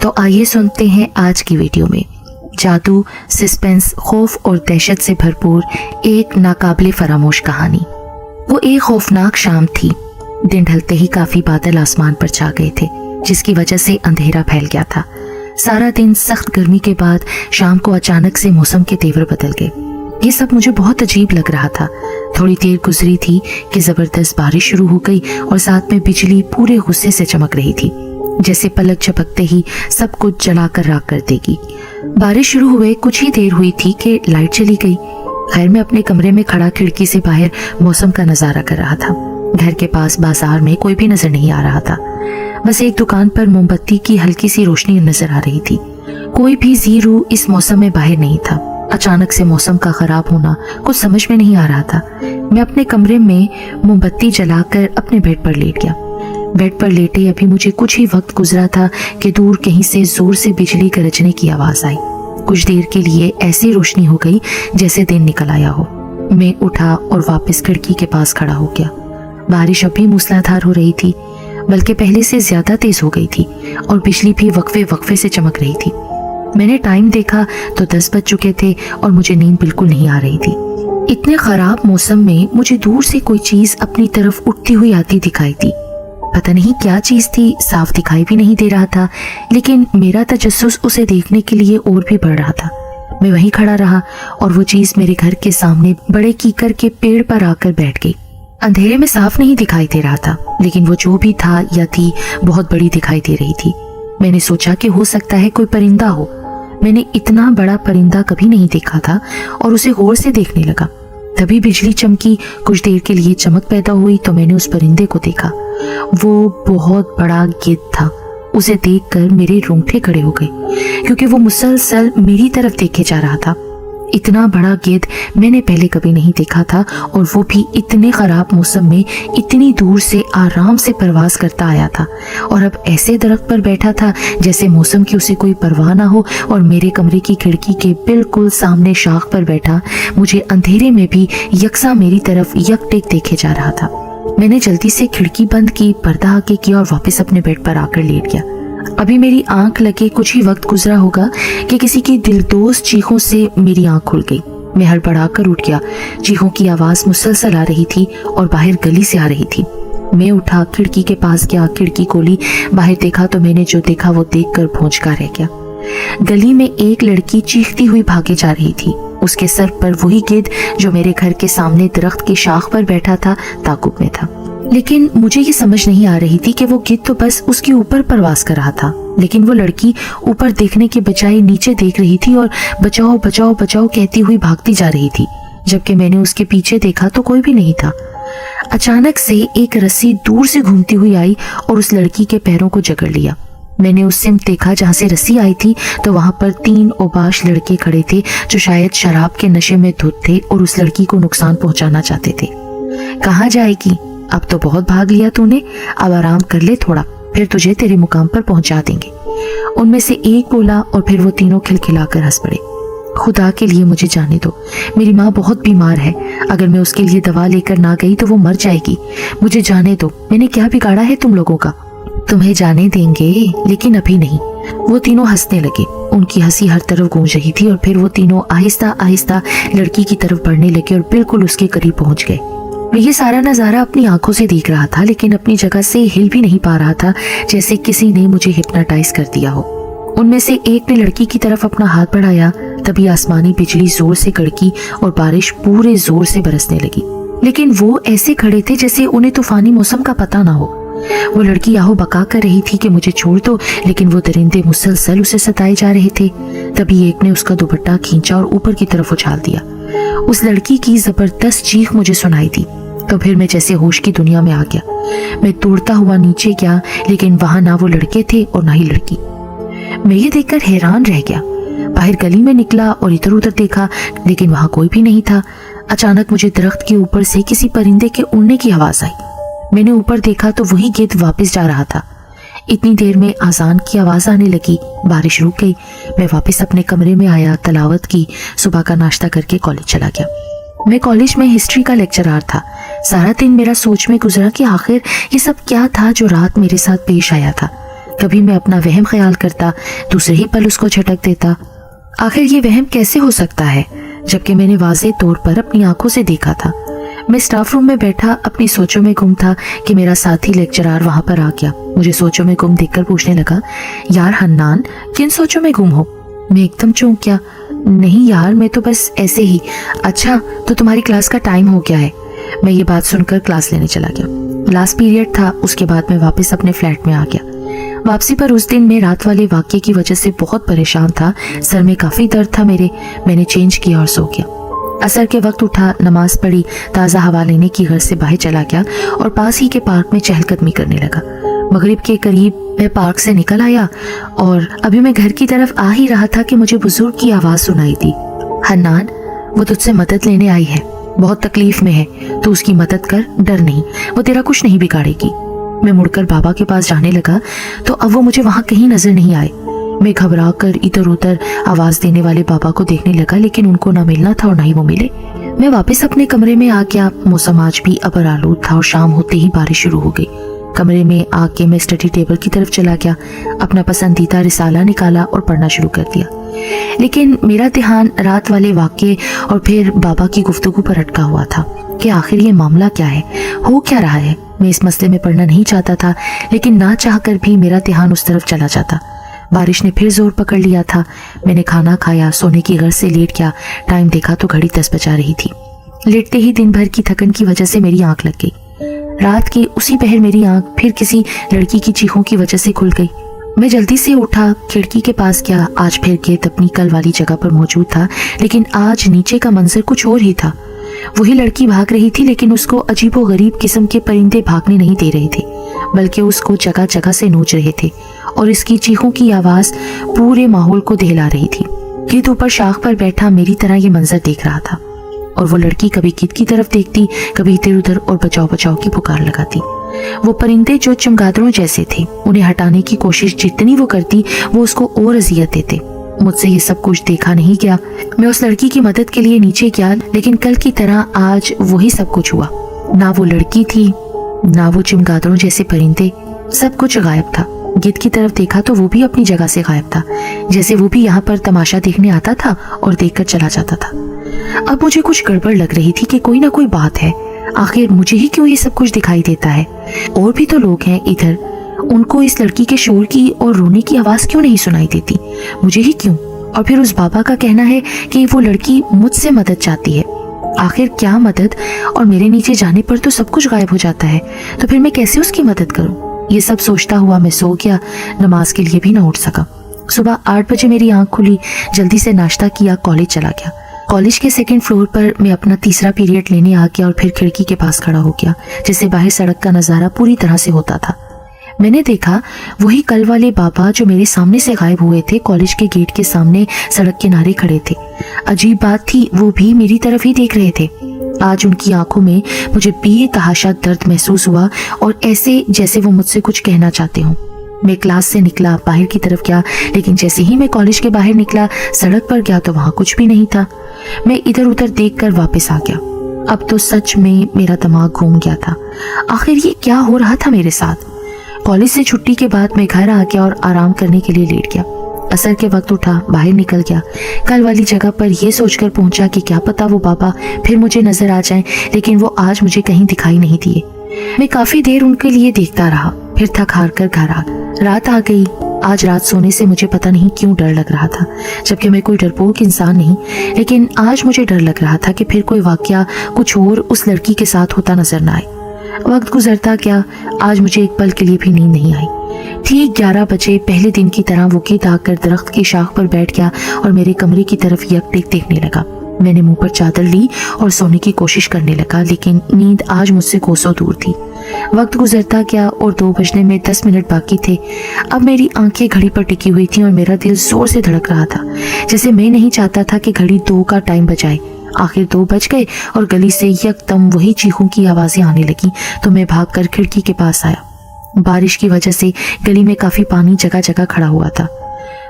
तो आइए सुनते हैं आज की वीडियो में जादू, सस्पेंस, खौफ और दहशत से भरपूर एक नाकाबिले फरामोश कहानी। वो एक खौफनाक शाम थी। दिन ढलते ही काफी बादल आसमान पर छा गए थे, जिसकी वजह से अंधेरा फैल गया था। सारा दिन सख्त गर्मी के बाद शाम को अचानक से मौसम के तेवर बदल गए। ये सब मुझे बहुत अजीब लग रहा था। थोड़ी देर गुजरी थी कि जबरदस्त बारिश शुरू हो गई और साथ में बिजली पूरे गुस्से से चमक रही थी, जैसे पलक झपकते ही सब कुछ जलाकर राख कर देगी। बारिश शुरू हुए कुछ ही देर हुई थी कि लाइट चली गई। खैर, मैं अपने कमरे में खड़ा खिड़की से बाहर मौसम का नजारा कर रहा था। घर के पास बाजार में कोई भी नजर नहीं आ रहा था। बस एक दुकान पर मोमबत्ती की हल्की सी रोशनी नजर आ रही थी। कोई भी जीरू इस मौसम में बाहर नहीं था। अचानक से मौसम का खराब होना कुछ समझ में नहीं आ रहा था। मैं अपने कमरे में मोमबत्ती जलाकर अपने बेड पर लेट गया। बेड पर लेटे अभी मुझे कुछ ही वक्त गुजरा था कि दूर कहीं से जोर से बिजली गरजने की आवाज आई। कुछ देर के लिए ऐसी रोशनी हो गई जैसे दिन निकल आया हो। मैं उठा और वापस खिड़की के पास खड़ा हो गया। बारिश अभी मूसलाधार हो रही थी, बल्कि पहले से ज्यादा तेज हो गई थी और बिजली भी वक्फे वक्फे से चमक रही थी। मैंने टाइम देखा तो 10 बज चुके थे और मुझे नींद बिल्कुल नहीं आ रही थी। इतने खराब मौसम में मुझे दूर से कोई चीज अपनी तरफ उठती हुई आती दिखाई दी। पता नहीं क्या चीज थी, साफ दिखाई भी नहीं दे रहा था, लेकिन मेरा तजस्सुस उसे देखने के लिए और भी बढ़ रहा था। मैं वहीं खड़ा रहा और वो चीज मेरे घर के सामने बड़े कीकर के पेड़ पर आकर बैठ गई। अंधेरे में साफ नहीं दिखाई दे रहा था, लेकिन वो जो भी था या थी बहुत बड़ी दिखाई दे रही थी। मैंने सोचा कि हो सकता है कोई परिंदा हो। मैंने इतना बड़ा परिंदा कभी नहीं देखा था और उसे गौर से देखने लगा। तभी बिजली चमकी। कुछ देर के लिए चमक पैदा हुई तो मैंने उस परिंदे को देखा। वो बहुत बड़ा गिद्ध था। उसे देखकर मेरे रोंगटे खड़े हो गए, क्योंकि वो मुसलसल मेरी तरफ देखे जा रहा था। इतना बड़ा गिद्ध मैंने पहले कभी नहीं देखा था, और वो भी इतने खराब मौसम में इतनी दूर से आराम से परवास करता आया था। और अब ऐसे दरख्त पर बैठा था जैसे मौसम की उसे कोई परवाह ना हो, और मेरे कमरे की खिड़की के बिल्कुल सामने शाख पर बैठा मुझे अंधेरे में भी यकसा मेरी तरफ यकटेक देखे जा रहा था। मैंने जल्दी से खिड़की बंद की, पर्दा आगे किया और वापस अपने बेड पर आकर लेट गया। अभी मेरी आंख लगे कुछ ही वक्त गुजरा होगा कि किसी की दिलदोज चीखों से मेरी आंख खुल गई। मैं हड़बड़ाकर उठ गया। चीखों की आवाज मुसलसल आ रही थी और बाहर गली से आ रही थी। मैं उठा, खिड़की के पास गया, खिड़की खोली, बाहर देखा तो मैंने जो देखा वो देखकर भौंचका रह गया। गली में एक लड़की चीखती हुई भागे जा रही थी। उसके सर पर वही गिद्ध जो मेरे घर के सामने दरख्त की शाख पर बैठा था ताकुब में था। लेकिन मुझे ये समझ नहीं आ रही थी कि वो गिद्ध तो बस उसके ऊपर परवास कर रहा था, लेकिन वो लड़की ऊपर देखने के बजाय नीचे देख रही थी और बचाओ बचाओ बचाओ कहती हुई भागती जा रही थी। जबकि मैंने उसके पीछे देखा तो कोई भी नहीं था। अचानक से एक रस्सी दूर से घूमती हुई आई और उस लड़की के पैरों को जकड़ लिया। मैंने उस सिम देखा जहां से रस्सी आई थी तो वहां पर 3 औबाश लड़के खड़े थे जो शायद शराब के नशे में धुत थे और उस लड़की को नुकसान पहुंचाना चाहते थे। कहाँ जाएगी? अब तो बहुत भाग लिया तूने, अब आराम कर ले थोड़ा, फिर तुझे तेरे मुकाम पर पहुंचा देंगे। उनमें से एक बोला और फिर वो तीनों खिलखिलाकर हंस पड़े। खुदा के लिए मुझे जाने दो, मेरी माँ बहुत बीमार है। अगर मैं उसके लिए दवा लेकर ना गई तो वो मर जाएगी। मुझे जाने दो, मैंने क्या बिगाड़ा है तुम लोगों का? तुम्हें जाने देंगे, लेकिन अभी नहीं। वो तीनों हंसने लगे। उनकी हंसी हर तरफ गूंज रही थी और फिर वो तीनों आहिस्ता आहिस्ता लड़की की तरफ बढ़ने लगे और बिल्कुल उसके करीब पहुंच गए। मैं ये सारा नजारा अपनी आंखों से देख रहा था, लेकिन अपनी जगह से हिल भी नहीं पा रहा था, जैसे किसी ने मुझे हिप्नोटाइज कर दिया हो। उनमें से एक ने लड़की की तरफ अपना हाथ बढ़ाया। तभी आसमानी बिजली जोर से कड़की और बारिश पूरे जोर से बरसने लगी। लेकिन वो ऐसे खड़े थे जैसे उन्हें तूफानी मौसम का पता ना हो। वो लड़की आहो बका कर रही थी कि मुझे छोड़ दो, लेकिन वो दरिंदे मुसलसल उसे सताए जा रहे थे। तभी एक ने उसका दुपट्टा खींचा और ऊपर की तरफ उछाल दिया। उस लड़की की जबरदस्त चीख मुझे सुनाई दी। तो फिर मैं जैसे होश की दुनिया में आ गया। मैं दौड़ता हुआ नीचे गया, लेकिन वहां ना वो लड़के थे और ना ही लड़की। मैं ये देखकर हैरान रह गया। बाहर गली में निकला और इधर उधर देखा, लेकिन वहां कोई भी नहीं था। अचानक मुझे दरख्त के ऊपर से किसी परिंदे के उड़ने की आवाज आई। मैंने ऊपर देखा तो वही गिद्ध वापस जा रहा था। इतनी देर में आजान की आवाज आने लगी। बारिश रुक गई। मैं वापस अपने कमरे में आया, तलावत की, सुबह का नाश्ता करके कॉलेज चला गया। मैं कॉलेज में हिस्ट्री का लेक्चरर था। सारा दिन मेरा सोच में गुजरा कि आखिर ये सब क्या था जो रात मेरे साथ पेश आया था। कभी मैं अपना वहम ख्याल करता, दूसरे ही पल उसको झटक देता। आखिर ये वहम कैसे हो सकता है, जबकि मैंने वाज़ेह तौर पर अपनी आंखों से देखा था। मैं स्टाफ रूम में बैठा अपनी सोचों में गुम था कि मेरा साथी लेक्चरार वहां पर आ गया। मुझे सोचों में गुम देखकर पूछने लगा, यार हन्नान, किन सोचों में गुम हो? मैं एकदम चौंक गया। नहीं यार, मैं तो बस ऐसे ही। अच्छा, तो तुम्हारी क्लास का टाइम हो गया है। मैं ये बात सुनकर क्लास लेने चला गया। लास्ट पीरियड था, उसके बाद मैं वापस अपने फ्लैट में आ गया। वापसी पर उस दिन मैं रात वाले वाक़ये की वजह से बहुत परेशान था। सर में काफ़ी दर्द था मेरे। मैंने चेंज किया और सो गया। असर के वक्त उठा, नमाज पढ़ी, ताज़ा हवा लेने की घर से बाहर चला गया और पास ही के पार्क में चहलकदमी करने लगा। मगरिब के करीब मैं पार्क से निकल आया और अभी मैं घर की तरफ आ ही रहा था कि मुझे बुजुर्ग की आवाज़ सुनाई दी। हन्नान, वो तुझसे मदद लेने आई है, बहुत तकलीफ में है, तो उसकी मदद कर, डर नहीं, वो तेरा कुछ नहीं बिगाड़ेगी। मैं मुड़कर बाबा के पास जाने लगा तो अब वो मुझे वहां कहीं नजर नहीं आए। मैं घबरा कर इधर उधर आवाज देने वाले बाबा को देखने लगा, लेकिन उनको ना मिलना था और ना ही वो मिले। मैं वापस अपने कमरे में आ गया। मौसम आज भी अबर आलूद था और शाम होते ही बारिश शुरू हो गई। कमरे में आके मैं स्टडी टेबल की तरफ चला गया, अपना पसंदीदा रिसाला निकाला और पढ़ना शुरू कर दिया। लेकिन मेरा ध्यान रात वाले वाक़ये और फिर बाबा की गुफ्तगू पर अटका हुआ था कि आखिर ये मामला क्या है, हो क्या रहा है। मैं इस मसले में पढ़ना नहीं चाहता था, लेकिन ना चाहकर भी मेरा ध्यान उस तरफ चला जाता। बारिश ने फिर जोर पकड़ लिया था। मैंने खाना खाया, सोने की गर्ज से लेट गया। टाइम देखा तो घड़ी 10 बजा रही थी। लेटते ही दिन भर की थकन की वजह से मेरी आंख लग गई। रात के उसी पहर मेरी आंख फिर किसी लड़की की चीखों की वजह से खुल गई। मैं जल्दी से उठा, खिड़की के पास गया। आज फिर गेट अपनी कल वाली जगह पर मौजूद था, लेकिन आज नीचे का मंजर कुछ और ही था। वही लड़की भाग रही थी, लेकिन उसको अजीबो गरीब किस्म के परिंदे भागने नहीं दे रहे थे, बल्कि उसको जगह जगह से नोच रहे थे और इसकी चीखों की आवाज पूरे माहौल को दहला रही थी। गिद्ध ऊपर शाख पर बैठा मेरी तरह ये मंजर देख रहा था और वो लड़की कभी गिद्ध की तरफ देखती, कभी इधर उधर और बचाओ बचाओ की पुकार लगाती। वो परिंदे जो चमगादड़ों जैसे थे, उन्हें हटाने की कोशिश जितनी वो करती, वो उसको और अजियत देते। मुझसे ये सब कुछ देखा नहीं गया। मैं उस लड़की की मदद के लिए नीचे गया, लेकिन कल की तरह आज वही सब कुछ हुआ। ना वो लड़की थी, ना वो चमगादड़ों जैसे परिंदे, सब कुछ गायब था। गिद्ध की तरफ देखा तो वो भी अपनी जगह से गायब था, जैसे वो भी यहाँ पर तमाशा देखने आता था और देखकर चला जाता था। अब मुझे कुछ गड़बड़ लग रही थी कि कोई ना कोई बात है। आखिर मुझे ही क्यों ये सब कुछ दिखाई देता है? और भी तो लोग हैं इधर, उनको इस लड़की के शोर की और रोने की आवाज क्यों नहीं सुनाई देती? मुझे ही क्यों? और फिर उस बाबा का कहना है कि वो लड़की मुझसे मदद चाहती है। आखिर क्या मदद? और मेरे नीचे जाने पर तो सब कुछ गायब हो जाता है, तो फिर मैं कैसे उसकी मदद करूं? ये सब सोचता हुआ मैं सो गया। नमाज के लिए भी ना उठ सका। सुबह 8 बजे मेरी आंख खुली। जल्दी से नाश्ता किया, कॉलेज चला गया। कॉलेज के 2nd फ्लोर पर मैं अपना तीसरा पीरियड लेने आ गया और फिर खिड़की के पास खड़ा हो गया, जिससे बाहर सड़क का नजारा पूरी तरह से होता था। मैंने देखा वही कल वाले बाबा जो मेरे सामने से गायब हुए थे, कॉलेज के गेट के सामने सड़क किनारे खड़े थे। अजीब बात थी, वो भी मेरी तरफ ही देख रहे थे। आज उनकी आंखों में मुझे बेतहाशा दर्द महसूस हुआ और ऐसे जैसे वो मुझसे कुछ कहना चाहते हो। मैं क्लास से निकला, बाहर की तरफ गया, लेकिन जैसे ही मैं कॉलेज के बाहर निकला, सड़क पर गया तो वहां कुछ भी नहीं था। मैं इधर उधर देखकर वापस आ गया। अब तो सच में मेरा दिमाग घूम गया था। आखिर ये क्या हो रहा था मेरे साथ? कॉलेज से छुट्टी के बाद मैं घर आ गया और आराम करने के लिए लेट गया। असर के वक्त उठा, बाहर निकल गया। कल वाली जगह पर यह सोचकर पहुंचा कि क्या पता वो बाबा फिर मुझे नजर आ जाएं, लेकिन वो आज मुझे कहीं दिखाई नहीं दिए। मैं काफी देर उनके लिए देखता रहा, फिर थक हार कर घर आ गया। रात आ गई। आज रात सोने से मुझे पता नहीं क्यों डर लग रहा था, जबकि मैं कोई डरपोक इंसान नहीं, लेकिन आज मुझे डर लग रहा था कि फिर कोई वाकया कुछ और उस लड़की के साथ होता नजर न आए। वक्त गुजरता गया। आज मुझे एक पल के लिए भी नींद नहीं आई। ठीक 11 बजे पहले दिन की तरह वो गिद्ध आकर दरख्त की शाख पर बैठ गया और मेरे कमरे की तरफ यकटेक देखने लगा। मैंने मुंह पर चादर ली और सोने की कोशिश करने लगा, लेकिन नींद आज मुझसे कोसों दूर थी। वक्त गुजरता गया और 2 बजने में 10 मिनट बाकी थे। अब मेरी आंखें घड़ी पर टिकी हुई थी और मेरा दिल जोर से धड़क रहा था, जैसे मैं नहीं चाहता था कि घड़ी 2 का टाइम बजाए। आखिर 2 बज गए और गली से यकदम वही चीखों की आवाजें आने लगी, तो मैं भागकर खिड़की के पास आया। बारिश की वजह से गली में काफी पानी जगह जगह खड़ा हुआ था।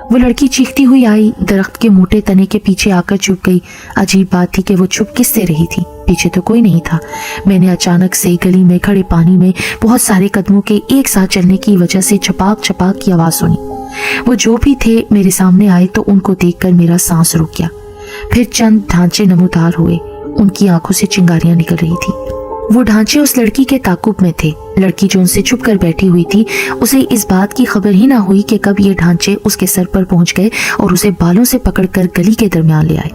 वो लड़की चीखती हुई आई, दरख्त के मोटे तने के पीछे आकर छुप गई। अजीब बात थी कि वो छुप किससे रही थी, पीछे तो कोई नहीं था। मैंने अचानक से गली में खड़े पानी में बहुत सारे कदमों के एक साथ चलने की वजह से छपाक छपाक की आवाज सुनी। वो जो भी थे मेरे सामने आए तो उनको देखकर मेरा सांस रुक गया। फिर चंद ढांचे नमूदार हुए, उनकी आंखों से चिंगारियां निकल रही थी। वो ढांचे उस लड़की के ताकुब में थे। लड़की जो उनसे छुप कर बैठी हुई थी, उसे इस बात की खबर ही ना हुई कि कब ये ढांचे उसके सर पर पहुंच गए और उसे बालों से पकड़कर गली के दरमियान ले आए।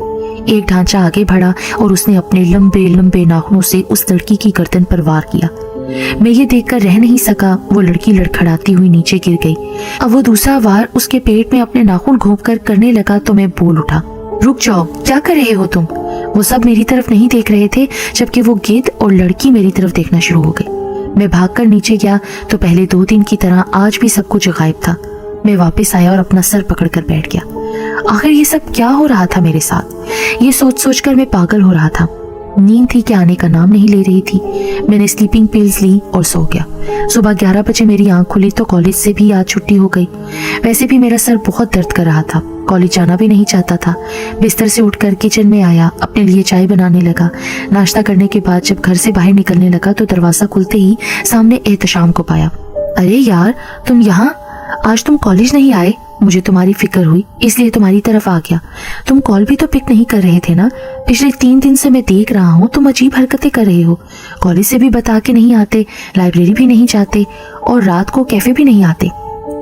एक ढांचा आगे बढ़ा और उसने अपने लंबे लंबे नाखूनों से उस लड़की की गर्दन पर वार किया। मैं ये देखकर रह नहीं सका। वो लड़की लड़खड़ाती हुई नीचे गिर गई। अब वो दूसरा वार उसके पेट में अपने नाखून घोंपकर करने लगा तो मैं बोल उठा, रुक जाओ, क्या कर रहे हो तुम? वो सब मेरी तरफ नहीं देख रहे थे, जबकि वो गिद्ध और लड़की मेरी तरफ देखना शुरू हो गए। मैं भागकर नीचे गया तो पहले 2 दिन की तरह आज भी सब कुछ गायब था। मैं वापस आया और अपना सर पकड़कर बैठ गया। आखिर ये सब क्या हो रहा था मेरे साथ? ये सोच सोचकर मैं पागल हो रहा था। नींद थी कि आने का नाम नहीं ले रही थी। मैंने स्लीपिंग पिल्स ली और सो गया। सुबह 11 बजे मेरी आंख खुली तो कॉलेज से भी आज छुट्टी हो गई। वैसे भी मेरा सर बहुत दर्द कर रहा था, कॉलेज जाना भी नहीं चाहता था। बिस्तर से उठकर किचन में आया, अपने लिए चाय बनाने लगा। नाश्ता करने के बाद जब घर से बाहर निकलने लगा तो दरवाजा खुलते ही सामने एहतशाम को पाया। अरे यार, तुम यहाँ? आज तुम कॉलेज नहीं आए? मुझे तुम्हारी फिक्र हुई, इसलिए तुम्हारी तरफ आ गया। तुम कॉल भी तो पिक नहीं कर रहे थे ना? पिछले 3 दिन से मैं देख रहा हूँ तुम अजीब हरकतें कर रहे हो। कॉलेज से भी बता के नहीं आते, लाइब्रेरी भी नहीं जाते और रात को कैफे भी नहीं आते।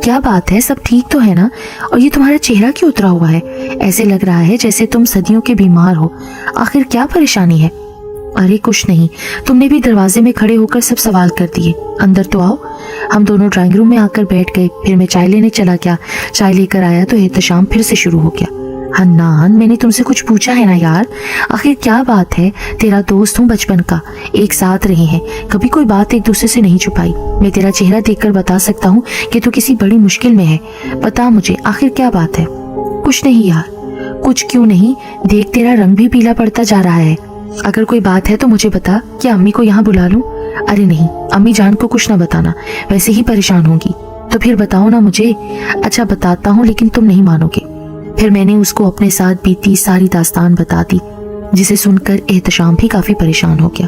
क्या बात है, सब ठीक तो है ना? और ये तुम्हारा चेहरा क्यों उतरा हुआ है? ऐसे लग रहा है जैसे तुम सदियों के बीमार हो। आखिर क्या परेशानी है? अरे कुछ नहीं, तुमने भी दरवाजे में खड़े होकर सब सवाल कर दिए। अंदर तो आओ। हम दोनों ड्राइंग रूम में आकर बैठ गए। फिर मैं चाय लेने चला गया। चाय लेकर आया तो एहतशाम फिर से शुरू हो गया। हन्नान, मैंने तुमसे कुछ पूछा है ना यार? आखिर क्या बात है? तेरा दोस्त हूँ बचपन का, एक साथ रहे हैं, कभी कोई बात एक दूसरे से नहीं छुपाई। मैं तेरा चेहरा देखकर बता सकता हूँ कि तू किसी बड़ी मुश्किल में है। बता मुझे, आखिर क्या बात है? कुछ नहीं यार। कुछ क्यों नहीं? देख, तेरा रंग भी पीला पड़ता जा रहा है। अगर कोई बात है तो मुझे बता। क्या अम्मी को यहाँ बुला लूं? अरे नहीं, अम्मी जान को कुछ ना बताना, वैसे ही परेशान होंगी। तो फिर बताओ ना मुझे। अच्छा बताता हूँ, लेकिन तुम नहीं मानोगे। फिर मैंने उसको अपने साथ बीती सारी दास्तान बता दी, जिसे सुनकर एहतशाम भी काफी परेशान हो गया।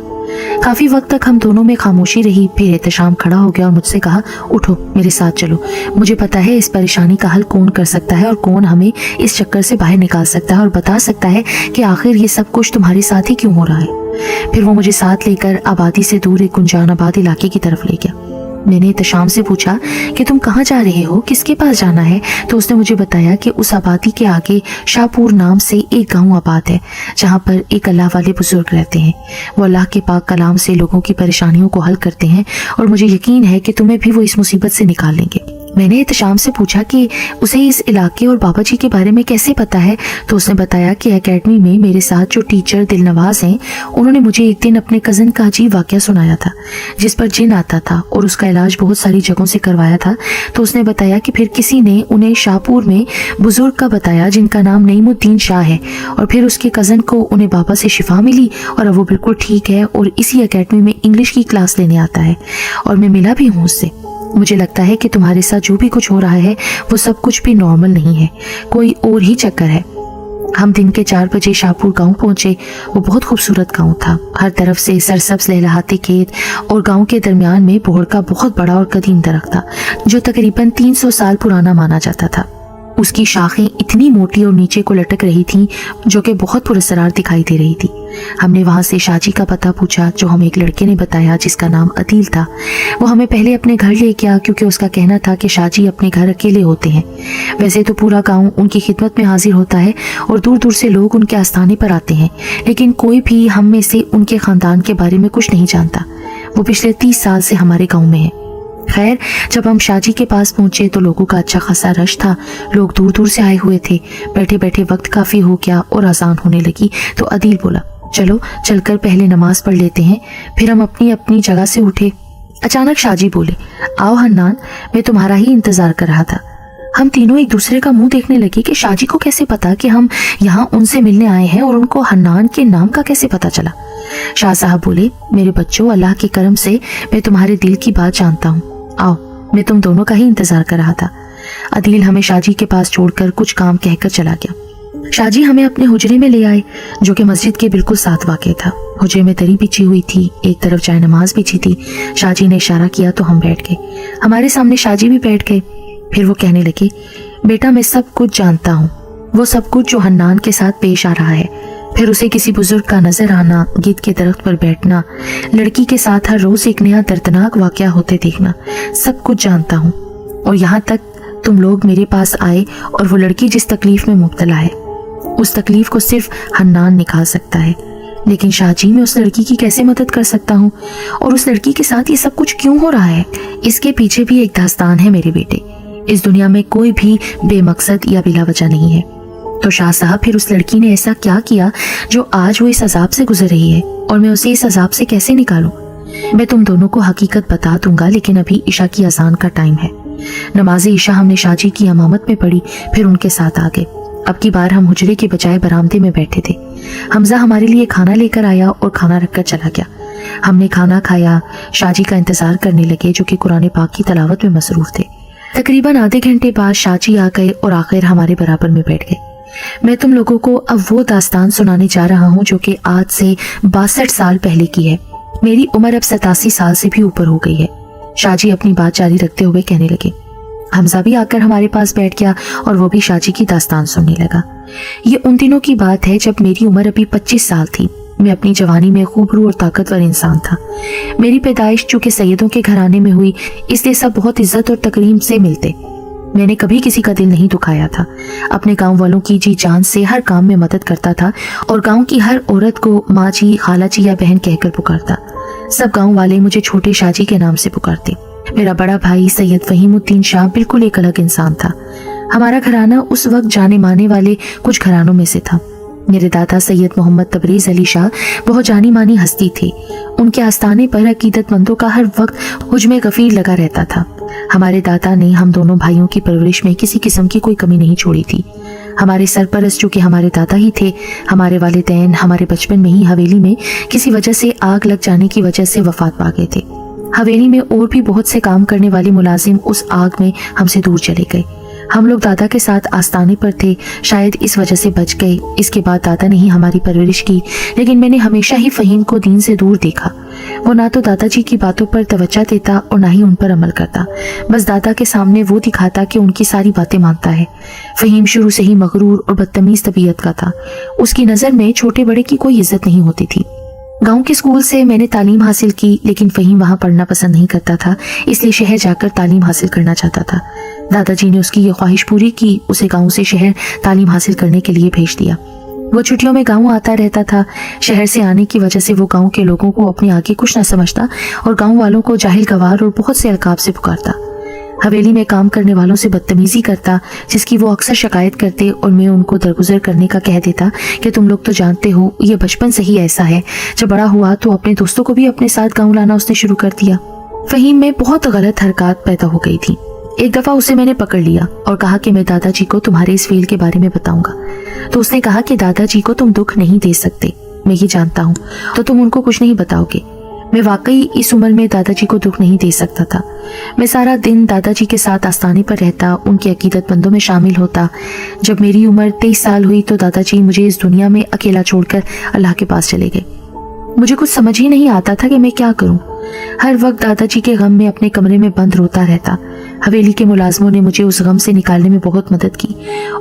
काफी वक्त तक हम दोनों में खामोशी रही। फिर एहतशाम खड़ा हो गया और मुझसे कहा, उठो, मेरे साथ चलो। मुझे पता है इस परेशानी का हल कौन कर सकता है और कौन हमें इस चक्कर से बाहर निकाल सकता है और बता सकता है कि आखिर ये सब कुछ तुम्हारे साथ ही क्यों हो रहा है। फिर वो मुझे साथ लेकर आबादी से दूर एक गुंजान आबाद इलाके की तरफ ले गया। मैंने एहतशाम से पूछा कि तुम कहाँ जा रहे हो, किसके पास जाना है? तो उसने मुझे बताया कि उस आबादी के आगे शाहपुर नाम से एक गांव आबाद है, जहाँ पर एक अल्लाह वाले बुजुर्ग रहते हैं। वो अल्लाह के पाक कलाम से लोगों की परेशानियों को हल करते हैं और मुझे यकीन है कि तुम्हें भी वो इस मुसीबत से निकाल लेंगे। मैंने एहतशाम से पूछा कि उसे इस इलाके और बाबा जी के बारे में कैसे पता है। तो उसने बताया कि एकेडमी में मेरे साथ जो टीचर दिलनवाज हैं, उन्होंने मुझे एक दिन अपने कज़न का अजीब वाक़या सुनाया था, जिस पर जिन आता था और उसका इलाज बहुत सारी जगहों से करवाया था। तो उसने बताया कि फिर किसी ने उन्हें शाहपुर में बुजुर्ग का बताया जिनका नाम नईमुद्दीन शाह है, और फिर उसके कज़न को उन्हें बाबा से शिफा मिली और अब वो बिल्कुल ठीक है और इसी एकेडमी में इंग्लिश की क्लास लेने आता है और मैं मिला भी हूँ उससे। मुझे लगता है कि तुम्हारे साथ जो भी कुछ हो रहा है वो सब कुछ भी नॉर्मल नहीं है, कोई और ही चक्कर है। हम दिन के 4 बजे शाहपुर गांव पहुंचे। वो बहुत खूबसूरत गांव था। हर तरफ से सरसब्ज लहलहाते खेत और गांव के दरमियान में बोहड़ का बहुत बड़ा और कदीम दरख्त था, जो तकरीबन 300 साल पुराना माना जाता था। उसकी शाखें इतनी मोटी और नीचे को लटक रही थीं, जो कि बहुत पुरस्कार दिखाई दे रही थी। हमने वहां से शाजी का पता पूछा, जो हमें एक लड़के ने बताया जिसका नाम अदील था। वो हमें पहले अपने घर ले गया, क्योंकि उसका कहना था कि शाजी अपने घर अकेले होते हैं। वैसे तो पूरा गांव उनकी खिदमत में हाजिर होता है और दूर दूर से लोग उनके आस्थाने पर आते हैं, लेकिन कोई भी हम में से उनके खानदान के बारे में कुछ नहीं जानता। वो पिछले 30 साल से हमारे गाँव में है। खैर, जब हम शाजी के पास पहुंचे तो लोगों का अच्छा खासा रश था। लोग दूर दूर से आए हुए थे। बैठे बैठे वक्त काफी हो गया और आजान होने लगी तो अदील बोला, चलो चलकर पहले नमाज पढ़ लेते हैं। फिर हम अपनी अपनी जगह से उठे। अचानक शाजी बोले, आओ हन्नान, मैं तुम्हारा ही इंतजार कर रहा था। हम तीनों एक दूसरे का मुंह देखने लगे कि शाजी को कैसे पता कि हम यहाँ उनसे मिलने आए हैं और उनको हन्नान के नाम का कैसे पता चला। शाह साहब बोले, मेरे बच्चों, अल्लाह के करम से मैं तुम्हारे दिल की बात जानता हूँ। आओ, मैं तुम दोनों का ही इंतजार कर रहा था। عدیل ہمیں شاجی کے پاس چھوڑ کر کچھ کام کہہ کر چلا گیا۔ شاجی ہمیں اپنے حجرے میں لے آئے جو کہ مسجد کے بالکل ساتھ واقع تھا۔ حجرے میں دری بچھی ہوئی تھی، ایک طرف جائے نماز بچھی تھی۔ شاجی نے اشارہ کیا تو ہم بیٹھ گئے، ہمارے سامنے شاجی بھی بیٹھ گئے۔ پھر وہ کہنے لگے، بیٹا میں سب کچھ جانتا ہوں، وہ سب کچھ جو حنان کے ساتھ پیش آ رہا ہے، پھر اسے کسی بزرگ کا نظر آنا، گدھ کے درخت پر بیٹھنا، لڑکی کے ساتھ ہر روز ایک نیا دردناک واقعہ ہوتے دیکھنا، سب کچھ جانتا ہوں۔ اور یہاں تک تم لوگ میرے پاس آئے اور وہ لڑکی جس تکلیف میں مبتلا ہے، اس تکلیف کو صرف حنان نکال سکتا ہے، لیکن شاہ جی میں اس لڑکی کی کیسے مدد کر سکتا ہوں؟ اور اس لڑکی کے ساتھ یہ سب کچھ کیوں ہو رہا ہے؟ اس کے پیچھے بھی ایک داستان ہے میرے بیٹے۔ اس دنیا میں کوئی بھی بے مقصد یا بلا وجہ نہیں ہے۔ تو شاہ صاحب پھر اس لڑکی نے ایسا کیا کیا جو آج وہ اس عذاب سے گزر رہی ہے، اور میں اسے اس عذاب سے کیسے نکالوں؟ میں تم دونوں کو حقیقت بتا دوں گا، لیکن ابھی عشاء کی اذان کا ٹائم ہے۔ نماز عشاء ہم نے شاہ جی کی امامت میں پڑھی، پھر ان کے ساتھ آ گئے۔ اب کی بار ہم حجرے کے بجائے برآمدے میں بیٹھے تھے۔ حمزہ ہمارے لیے کھانا لے کر آیا اور کھانا رکھ کر چلا گیا۔ ہم نے کھانا کھایا، شاہ جی کا انتظار کرنے لگے جو کہ قرآن پاک کی تلاوت میں مصروف تھے۔ تقریباً آدھے گھنٹے بعد شاہ جی آ گئے اور آخر ہمارے برابر میں بیٹھ گئے۔ میں تم لوگوں کو اب وہ داستان سنانے جا رہا ہوں جو کہ آج سے 62 سال پہلے کی ہے۔ میری عمر اب 87 سال سے بھی اوپر ہو گئی ہے۔ شاہ جی اپنی بات جاری رکھتے ہوئے کہنے لگے۔ حمزہ بھی آ کر ہمارے پاس بیٹھ گیا اور وہ بھی شاہ جی کی داستان سننے لگا۔ یہ ان دنوں کی بات ہے جب میری عمر ابھی 25 سال تھی۔ میں اپنی جوانی میں خوبرو اور طاقتور انسان تھا۔ میری پیدائش چونکہ سیدوں کے گھرانے میں ہوئی، اس لیے سب بہت عزت اور تکریم سے ملتے۔ میں نے کبھی کسی کا دل نہیں دکھایا تھا، اپنے گاؤں والوں کی جی جان سے ہر کام میں مدد کرتا تھا اور گاؤں کی ہر عورت کو ماں جی، خالہ جی یا بہن کہہ کر پکارتا۔ سب گاؤں والے مجھے چھوٹے شاہ جی کے نام سے پکارتے۔ میرا بڑا بھائی سید فہیم الدین شاہ بالکل ایک الگ انسان تھا۔ ہمارا گھرانہ اس وقت جانے مانے والے کچھ گھرانوں میں سے تھا۔ میرے دادا سید محمد تبریز علی شاہ بہت جانی مانی ہستی تھے۔ ان کے آستانے پر عقیدت مندوں کا ہر وقت حجم غفیر لگا رہتا تھا۔ ہمارے دادا نے ہم دونوں بھائیوں کی پرورش میں کسی قسم کی کوئی کمی نہیں چھوڑی تھی۔ ہمارے سرپرست جو کہ ہمارے دادا ہی تھے، ہمارے والدین ہمارے بچپن میں ہی حویلی میں کسی وجہ سے آگ لگ جانے کی وجہ سے وفات پا گئے تھے۔ حویلی میں اور بھی بہت سے کام کرنے والے ملازم اس آگ میں ہم سے دور چلے گئے۔ ہم لوگ دادا کے ساتھ آستانے پر تھے، شاید اس وجہ سے بچ گئے۔ اس کے بعد دادا نے ہی ہماری پرورش کی، لیکن میں نے ہمیشہ ہی فہیم کو دین سے دور دیکھا۔ وہ نہ تو دادا جی کی باتوں پر توجہ دیتا اور نہ ہی ان پر عمل کرتا، بس دادا کے سامنے وہ دکھاتا کہ ان کی ساری باتیں مانتا ہے۔ فہیم شروع سے ہی مغرور اور بدتمیز طبیعت کا تھا۔ اس کی نظر میں چھوٹے بڑے کی کوئی عزت نہیں ہوتی تھی۔ گاؤں کے اسکول سے میں نے تعلیم حاصل کی، لیکن فہیم وہاں پڑھنا پسند نہیں کرتا تھا، اس لیے شہر جا کر تعلیم حاصل کرنا چاہتا تھا۔ دادا جی نے اس کی یہ خواہش پوری کی، اسے گاؤں سے شہر تعلیم حاصل کرنے کے لیے بھیج دیا۔ وہ چھٹیوں میں گاؤں آتا رہتا تھا۔ شہر سے آنے کی وجہ سے وہ گاؤں کے لوگوں کو اپنے آگے کچھ نہ سمجھتا اور گاؤں والوں کو جاہل گوار اور بہت سے القاب سے پکارتا۔ حویلی میں کام کرنے والوں سے بدتمیزی کرتا، جس کی وہ اکثر شکایت کرتے اور میں ان کو درگزر کرنے کا کہہ دیتا کہ تم لوگ تو جانتے ہو یہ بچپن سے ہی ایسا ہے، جب بڑا ہوا تو اپنے دوستوں کو بھی اپنے ساتھ گاؤں لانا اس نے شروع کر دیا۔ فہیم میں بہت غلط حرکات پیدا ہو گئی تھی۔ ایک دفعہ اسے میں نے پکڑ لیا اور کہا کہ میں دادا جی کو تمہارے اس فیل کے بارے میں بتاؤں گا۔ تو اس نے کہا کہ دادا جی کو تم دکھ نہیں دے سکتے، میں یہ جانتا ہوں، تو تم ان کو کچھ نہیں بتاؤ گے۔ میں واقعی اس عمر میں دادا جی کو دکھ نہیں دے سکتا تھا۔ میں سارا دن دادا جی کے ساتھ آستانے پر رہتا، ان کے عقیدت مندوں میں شامل ہوتا۔ جب میری عمر 23 سال ہوئی تو دادا جی مجھے اس دنیا میں اکیلا چھوڑ کر اللہ کے پاس چلے گئے۔ مجھے کچھ سمجھ ہی نہیں آتا تھا کہ میں کیا کروں۔ ہر وقت دادا جی کے غم میں اپنے کمرے میں بند روتا رہتا۔ حویلی کے ملازموں نے مجھے اس غم سے نکالنے میں بہت مدد کی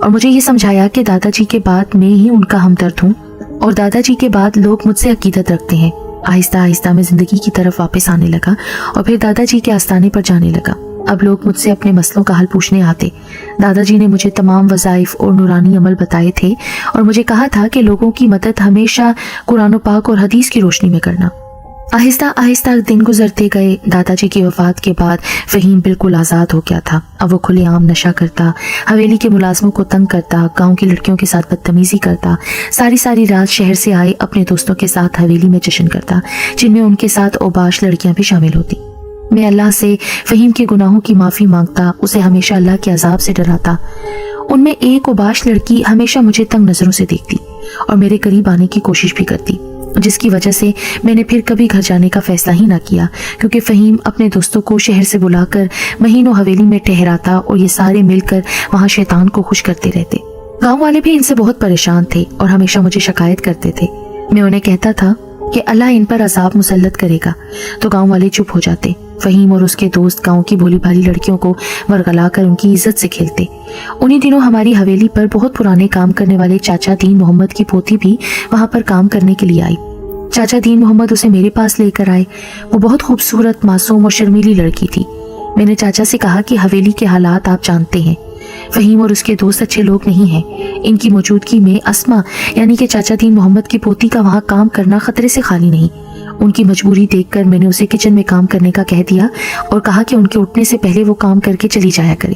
اور مجھے یہ سمجھایا کہ دادا جی کے بعد میں ہی ان کا ہمدرد ہوں اور دادا جی کے بعد لوگ مجھ سے عقیدت رکھتے ہیں۔ آہستہ آہستہ میں زندگی کی طرف واپس آنے لگا اور پھر دادا جی کے آستانے پر جانے لگا۔ اب لوگ مجھ سے اپنے مسئلوں کا حل پوچھنے آتے۔ دادا جی نے مجھے تمام وظائف اور نورانی عمل بتائے تھے اور مجھے کہا تھا کہ لوگوں کی مدد ہمیشہ قرآن و پاک اور حدیث کی روشنی میں کرنا۔ آہستہ آہستہ دن گزرتے گئے۔ دادا جی کی وفات کے بعد فہیم بالکل آزاد ہو گیا تھا۔ اب وہ کھلے عام نشہ کرتا، حویلی کے ملازموں کو تنگ کرتا، گاؤں کی لڑکیوں کے ساتھ بدتمیزی کرتا، ساری رات شہر سے آئے اپنے دوستوں کے ساتھ حویلی میں جشن کرتا، جن میں ان کے ساتھ اوباش لڑکیاں بھی شامل ہوتی۔ میں اللہ سے فہیم کے گناہوں کی معافی مانگتا، اسے ہمیشہ اللہ کے عذاب سے ڈراتا۔ ان میں ایک اوباش لڑکی ہمیشہ مجھے تنگ نظروں سے دیکھتی اور میرے قریب آنے کی کوشش بھی کرتی۔ جس کی وجہ سے میں نے پھر کبھی گھر جانے کا فیصلہ ہی نہ کیا، کیونکہ فہیم اپنے دوستوں کو شہر سے بلا کر مہینوں حویلی میں ٹھہراتا اور یہ سارے مل کر وہاں شیطان کو خوش کرتے رہتے۔ گاؤں والے بھی ان سے بہت پریشان تھے اور ہمیشہ مجھے شکایت کرتے تھے۔ میں انہیں کہتا تھا کہ اللہ ان پر عذاب مسلط کرے گا، تو گاؤں والے چپ ہو جاتے۔ فہیم اور اس کے دوست گاؤں کی بھولی بھالی لڑکیوں کو ورگلا کر ان کی عزت سے کھیلتے۔ انہی دنوں ہماری حویلی پر بہت پرانے کام کرنے والے چاچا دین محمد کی پوتی بھی وہاں پر کام کرنے کے لیے آئی۔ چاچا دین محمد اسے میرے پاس لے کر آئے۔ وہ بہت خوبصورت، معصوم اور شرمیلی لڑکی تھی۔ میں نے چاچا سے کہا کہ حویلی کے حالات آپ جانتے ہیں، فہیم اور اس کے دوست اچھے لوگ نہیں ہیں۔ ان کی موجودگی میں اسما یعنی کہ چاچا دین محمد کی پوتی کا وہاں کام کرنا خطرے سے خالی نہیں۔ ان کی مجبوری دیکھ کر میں نے اسے کچن میں کام کرنے کا کہہ دیا اور کہا کہ ان کے اٹھنے سے پہلے وہ کام کر کے چلی جایا کرے۔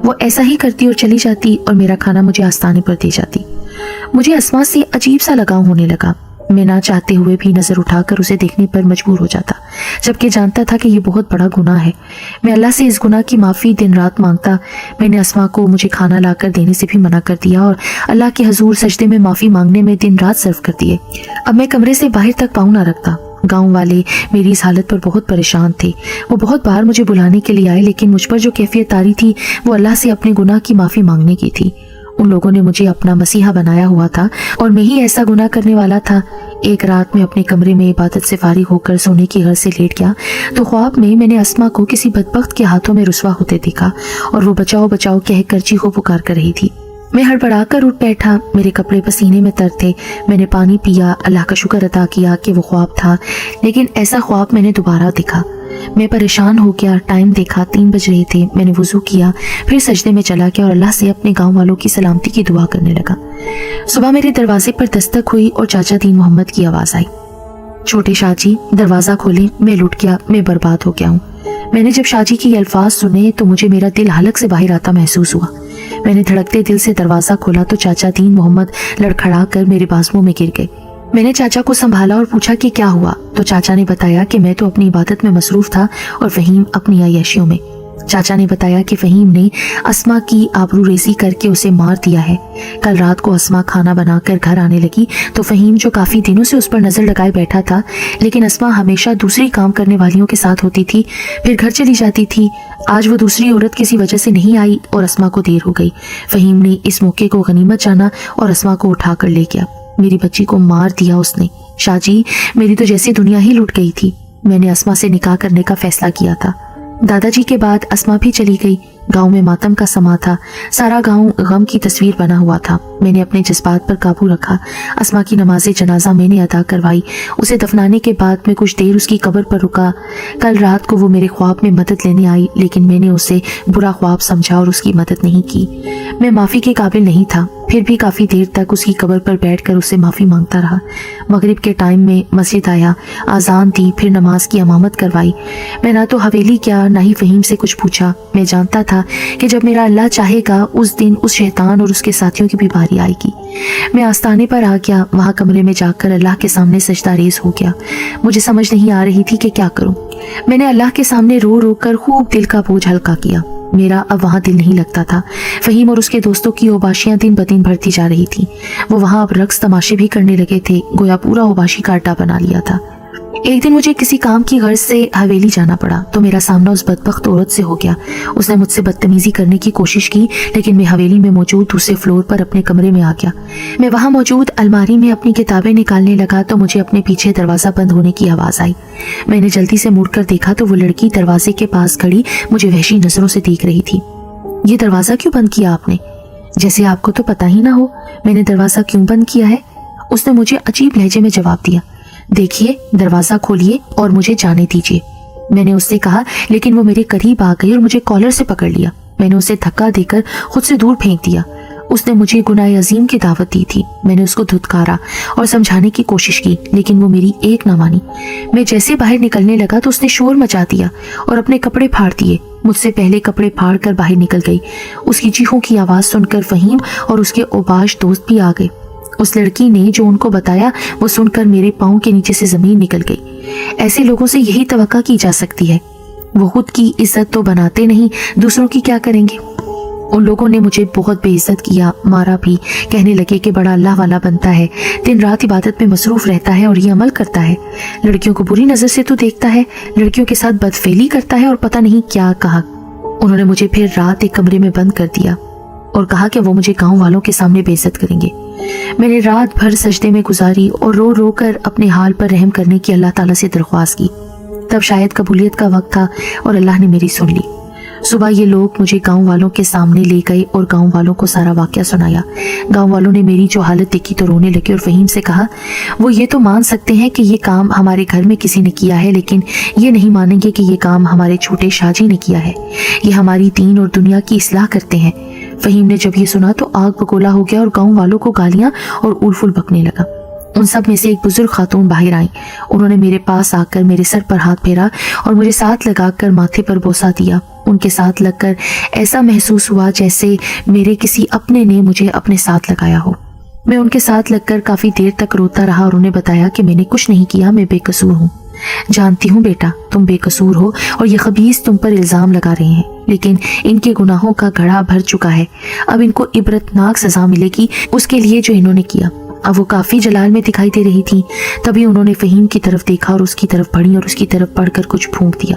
وہ ایسا ہی کرتی اور چلی جاتی اور میرا کھانا مجھے آستانے پر دے جاتی۔ مجھے اسما سے عجیب سا لگاؤ ہونے لگا۔ میں نہ چاہتے ہوئے بھی نظر اٹھا کر اسے دیکھنے پر مجبور ہو جاتا، جبکہ جانتا تھا کہ یہ بہت بڑا گناہ ہے۔ میں اللہ سے اس گناہ کی معافی دن رات مانگتا۔ میں نے اسما کو مجھے کھانا لا کر دینے سے بھی منع کر دیا اور اللہ کے حضور سجدے میں معافی مانگنے میں دن رات صرف کر دیے۔ اب میں کمرے سے باہر تک پاؤں نہ رکھتا۔ گاؤں والے میری اس حالت پر بہت پریشان تھے۔ وہ بہت بار مجھے بلانے کے لیے آئے، لیکن مجھ پر جو کیفیت طاری تھی وہ اللہ سے اپنے گناہ کی معافی مانگنے کی تھی۔ ان لوگوں نے مجھے اپنا مسیحا بنایا ہوا تھا اور میں ہی ایسا گناہ کرنے والا تھا۔ ایک رات میں اپنے کمرے میں عبادت سے فارغ ہو کر سونے کی غرض سے لیٹ گیا تو خواب میں نے اسما کو کسی بدبخت کے ہاتھوں میں رسوا ہوتے دیکھا اور وہ بچاؤ بچاؤ کہہ کر چیخو پکار کر رہی تھی۔ میں ہڑبڑا کر اٹھ بیٹھا۔ میرے کپڑے پسینے میں تر تھے۔ میں نے پانی پیا، اللہ کا شکر ادا کیا کہ وہ خواب تھا، لیکن ایسا خواب میں نے دوبارہ دیکھا۔ میں پریشان ہو گیا۔ ٹائم دیکھا 3 بج رہے تھے۔ میں نے وضو کیا، پھر سجدے میں چلا گیا اور اللہ سے اپنے گاؤں والوں کی سلامتی کی دعا کرنے لگا۔ صبح میرے دروازے پر دستک ہوئی اور چاچا دین محمد کی آواز آئی، چھوٹے شاہ جی دروازہ کھولیں، میں لٹ گیا، میں برباد ہو گیا ہوں۔ میں نے جب شاہ جی کی یہ الفاظ سنے تو مجھے میرا دل حلق سے باہر آتا محسوس ہوا۔ میں نے دھڑکتے دل سے دروازہ کھولا تو چاچا دین محمد لڑکھڑا کر میرے بازوؤں میں گر گئے۔ میں نے چاچا کو سنبھالا اور پوچھا کہ کیا ہوا، تو چاچا نے بتایا کہ میں تو اپنی عبادت میں مصروف تھا اور فہیم اپنی عیاشیوں میں۔ چاچا نے بتایا کہ فہیم نے اسما کی آبرو ریزی کر کے اسے مار دیا ہے۔ کل رات کو اسما کھانا بنا کر گھر آنے لگی تو فہیم جو کافی دنوں سے اس پر نظر لگائے بیٹھا تھا، لیکن اسما ہمیشہ دوسری کام کرنے والیوں کے ساتھ ہوتی تھی، پھر گھر چلی جاتی تھی۔ آج وہ دوسری عورت کسی وجہ سے نہیں آئی اور اسما کو دیر ہو گئی۔ فہیم نے اس موقع کو غنیمت جانا اور اسما کو اٹھا کر لے گیا۔ میری بچی کو مار دیا اس نے۔ شاہ جی میری تو جیسی دنیا ہی لٹ گئی تھی۔ میں نے اسما سے نکاح کرنے کا فیصلہ کیا تھا۔ دادا جی کے بعد اسما بھی چلی گئی۔ گاؤں میں ماتم کا سما تھا، سارا گاؤں غم کی تصویر بنا ہوا تھا۔ میں نے اپنے جذبات پر قابو رکھا۔ اسما کی نماز جنازہ میں نے ادا کروائی۔ اسے دفنانے کے بعد میں کچھ دیر اس کی قبر پر رکا۔ کل رات کو وہ میرے خواب میں مدد لینے آئی، لیکن میں نے اسے برا خواب سمجھا اور اس کی مدد نہیں کی۔ میں معافی کے قابل نہیں تھا، پھر بھی کافی دیر تک اس کی قبر پر بیٹھ کر اس سے معافی مانگتا رہا۔ مغرب کے ٹائم میں مسجد آیا، اذان دی، پھر نماز کی امامت کروائی۔ میں نہ تو حویلی کیا نہ ہی فہیم سے کچھ پوچھا۔ میں جانتا تھا کہ جب میرا اللہ چاہے گا اس دن اس شیطان اور اس کے ساتھیوں کی بھی باری آئے گی۔ میں آستانے پر آ گیا، وہاں کمرے میں جا کر اللہ کے سامنے سجدہ ریز ہو گیا۔ مجھے سمجھ نہیں آ رہی تھی کہ کیا کروں۔ میں نے اللہ کے سامنے رو رو کر خوب دل کا بوجھ ہلکا کیا۔ میرا اب وہاں دل نہیں لگتا تھا۔ فہیم اور اس کے دوستوں کی اوباشیاں دن بدن بڑھتی جا رہی تھیں۔ وہ وہاں اب رقص تماشے بھی کرنے لگے تھے، گویا پورا اوباشی کا اڈا بنا لیا تھا۔ ایک دن مجھے کسی کام کی غرض سے حویلی جانا پڑا تو میرا سامنا اس بدبخت عورت سے ہو گیا۔ اس نے مجھ سے بدتمیزی کرنے کی کوشش کی، لیکن میں حویلی میں موجود دوسرے فلور پر اپنے کمرے میں آ گیا۔ میں وہاں موجود الماری میں اپنی کتابیں نکالنے لگا تو مجھے اپنے پیچھے دروازہ بند ہونے کی آواز آئی۔ میں نے جلدی سے مڑ کر دیکھا تو وہ لڑکی دروازے کے پاس کھڑی مجھے وحشی نظروں سے دیکھ رہی تھی۔ یہ دروازہ کیوں بند کیا آپ نے؟ جیسے آپ کو تو پتہ ہی نہ ہو میں نے دروازہ کیوں بند کیا ہے، اس نے مجھے عجیب لہجے میں جواب دیا۔ دیکھیے دروازہ کھولیے اور مجھے جانے دیجیے، میں نے اس سے کہا، لیکن وہ میرے قریب آ گئی اور مجھے کالر سے پکڑ لیا۔ میں نے اسے دھکا دے کر خود سے دور پھینک دیا۔ اس نے مجھے گناہ عظیم کی دعوت دی تھی۔ میں نے اس کو دھتکارا اور سمجھانے کی کوشش کی، لیکن وہ میری ایک نہ مانی۔ میں جیسے باہر نکلنے لگا تو اس نے شور مچا دیا اور اپنے کپڑے پھاڑ دیے۔ مجھ سے پہلے کپڑے پھاڑ کر باہر نکل گئی۔ اس کی چیخوں کی آواز سن کر فہیم اور اس کے اوباش دوست بھی آ گئے۔ اس لڑکی نے جو ان کو بتایا وہ سن کر میرے پاؤں کے نیچے سے زمین نکل گئی۔ ایسے لوگوں سے یہی توقع کی جا سکتی ہے، وہ خود کی عزت تو بناتے نہیں، دوسروں کی کیا کریں گے۔ उन लोगों ने मुझे बहुत बेइज्जत किया, मारा भी। कहने लगे कि बड़ा अल्लाह वाला बनता है, दिन रात इबादत में मसरूफ रहता है और ये अमल करता है, लड़कियों को बुरी नजर से तो देखता है, लड़कियों के साथ बदफेली करता है और पता नहीं क्या कहा। उन्होंने मुझे फिर रात एक कमरे में बंद कर दिया और कहा कि वो मुझे गांव वालों के सामने बेइज्जत करेंगे। मैंने रात भर सजदे में गुजारी और रो रो कर अपने हाल पर रहम करने की अल्लाह ताला से दरख्वास्त की। तब शायद कबूलियत का वक्त था और अल्लाह ने मेरी सुन ली। सुबह ये लोग मुझे गांव वालों के सामने ले गए और गांव वालों को सारा वाकया सुनाया। गांव वालों ने मेरी जो हालत देखी तो रोने लगे और फहीम से कहा, वो ये तो मान सकते हैं कि ये काम हमारे घर में किसी ने किया है, लेकिन ये नहीं मानेंगे कि ये काम हमारे छोटे शाहजी ने किया है। ये हमारी दीन और दुनिया की इस्लाह करते हैं। फहीम ने जब ये सुना तो आग बगोला हो गया और गाँव वालों को गालियां और उलफुल बकने लगा। उन सब में से एक बुजुर्ग खातून बाहर आई। उन्होंने मेरे पास आकर मेरे सर पर हाथ फेरा और मुझे साथ लगाकर माथे पर बोसा दिया। उनके साथ लगकर ऐसा महसूस हुआ जैसे मेरे किसी अपने ने मुझे अपने साथ लगाया हो। मैं उनके साथ लगकर काफी देर तक रोता रहा और उन्हें बताया कि मैंने कुछ नहीं किया, मैं बेकसूर हूँ। जानती हूँ बेटा, तुम बेकसूर हो और ये खबीस तुम पर इल्जाम लगा रहे हैं, लेकिन इनके गुनाहों का घड़ा भर चुका है। अब इनको इबरतनाक सजा मिलेगी उसके लिए जो इन्होंने किया। अब वो काफी जलाल में दिखाई दे रही थी। तभी उन्होंने फहीम की तरफ देखा और उसकी तरफ बढ़ी और उसकी तरफ पढ़कर कुछ फूंक दिया।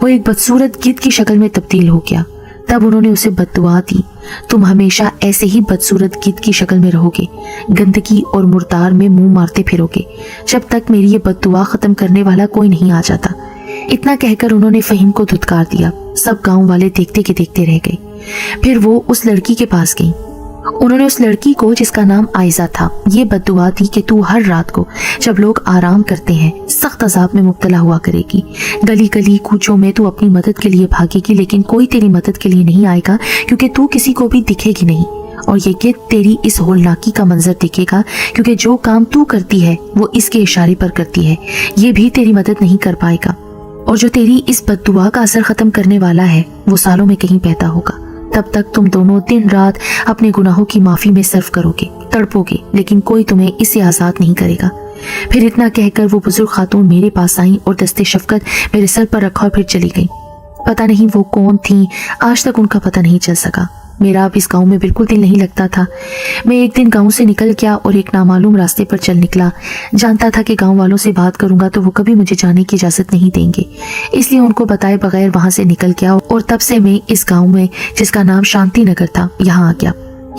वो एक बदसूरत गिद्ध की शक्ल में तब्दील हो गया। तब उन्होंने उसे बद्दुआ दी, तुम हमेशा ऐसे ही बदसूरत गिद्ध की शक्ल में रहोगे, गंदगी और मुर्दार में मुंह मारते फिरोगे, जब तक मेरी ये बद्दुआ खत्म करने वाला कोई नहीं आ जाता। इतना कहकर उन्होंने फहीम को धुतकार दिया। सब गांव वाले देखते के देखते रह गए। फिर वो उस लड़की के पास गई। उन्होंने उस लड़की को, जिसका नाम आयजा था, ये बद्दुआ दी कि तू हर रात को जब लोग आराम करते हैं सख्त अजाब में मुब्तला हुआ करेगी। गली गली कूचों में तू अपनी मदद के लिए भागेगी, लेकिन कोई तेरी मदद के लिए नहीं आएगा क्योंकि तू किसी को भी दिखेगी नहीं। और ये गिद्ध तेरी इस होलनाकी का मंजर देखेगा क्योंकि जो काम तू करती है वो इसके इशारे पर करती है, ये भी तेरी मदद नहीं कर पाएगा। और जो तेरी इस बद्दुआ का असर खत्म करने वाला है वो सालों में कहीं पैदा होगा। तब तक तुम दोनों दिन रात अपने गुनाहों की माफी में सर्फ करोगे, तड़पोगे, लेकिन कोई तुम्हें इससे आजाद नहीं करेगा। फिर इतना कहकर वो बुजुर्ग खातून मेरे पास आई और दस्ते शफकत मेरे सर पर रखा और फिर चली गई। पता नहीं वो कौन थी, आज तक उनका पता नहीं चल सका। मेरा अब इस गांव में बिल्कुल दिल नहीं लगता था। मैं एक दिन गांव से निकल गया और एक नामालूम रास्ते पर चल निकला। जानता था कि गांव वालों से बात करूंगा तो वो कभी मुझे जाने की इजाजत नहीं देंगे, इसलिए उनको बताए बगैर वहां से निकल गया और तब से मैं इस गांव में, जिसका नाम शांति नगर था, यहाँ आ गया।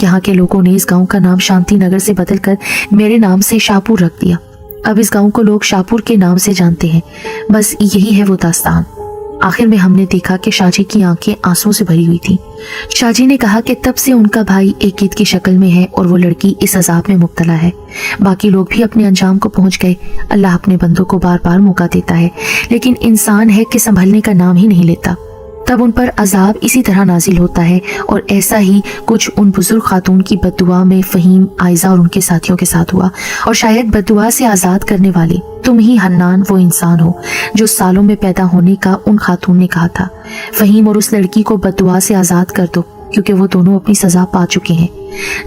यहाँ के लोगों ने इस गांव का नाम शांति नगर से बदलकर मेरे नाम से शाहपुर रख दिया। अब इस गांव को लोग शाहपुर के नाम से जानते हैं। बस यही है वो दास्तान। आखिर में हमने देखा कि शाहजी की आंखें आंसुओं से भरी हुई थी। शाहजी ने कहा कि तब से उनका भाई एक गिद्ध की शक्ल में है और वो लड़की इस अजाब में मुब्तला है। बाकी लोग भी अपने अंजाम को पहुंच गए। अल्लाह अपने बंदों को बार बार मौका देता है, लेकिन इंसान है कि संभलने का नाम ही नहीं लेता। तब उन पर अजाब इसी तरह नाजिल होता है और ऐसा ही कुछ उन बुजुर्ग खातून की बद्दुआ में फहीम, आयजा और उनके साथियों के साथ हुआ। और शायद बद्दुआ से आजाद करने वाले तुम ही हन्नान वो इंसान हो जो सालों में पैदा होने का उन खातून ने कहा था। फहीम और उस लड़की को बद्दुआ से आजाद कर दो क्योंकि वो दोनों अपनी सजा पा चुके हैं।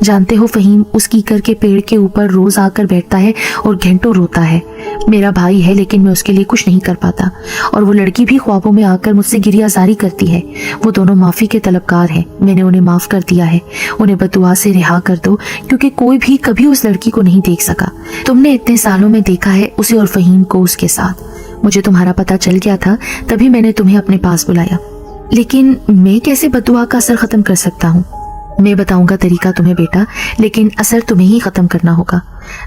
जानते हो फहीम उस कीकर के पेड़ के ऊपर रोज आकर बैठता है और घंटों रोता है। मेरा भाई है लेकिन मैं उसके लिए कुछ नहीं कर पाता। और वो लड़की भी ख्वाबों में आकर मुझसे गिरियाजारी करती है। वो दोनों माफी के तलबगार हैं। मैंने उन्हें माफ कर दिया है। उन्हें बद्दुआ से रिहा कर दो क्योंकि कोई भी कभी उस लड़की को नहीं देख सका। तुमने इतने सालों में देखा है उसे और फहीम को उसके साथ। मुझे तुम्हारा पता चल गया था, तभी मैंने तुम्हें अपने पास बुलाया। लेकिन मैं कैसे बद्दुआ का असर खत्म कर सकता हूँ? मैं बताऊंगा तरीका तुम्हें बेटा, लेकिन असर तुम्हें ही खत्म करना होगा।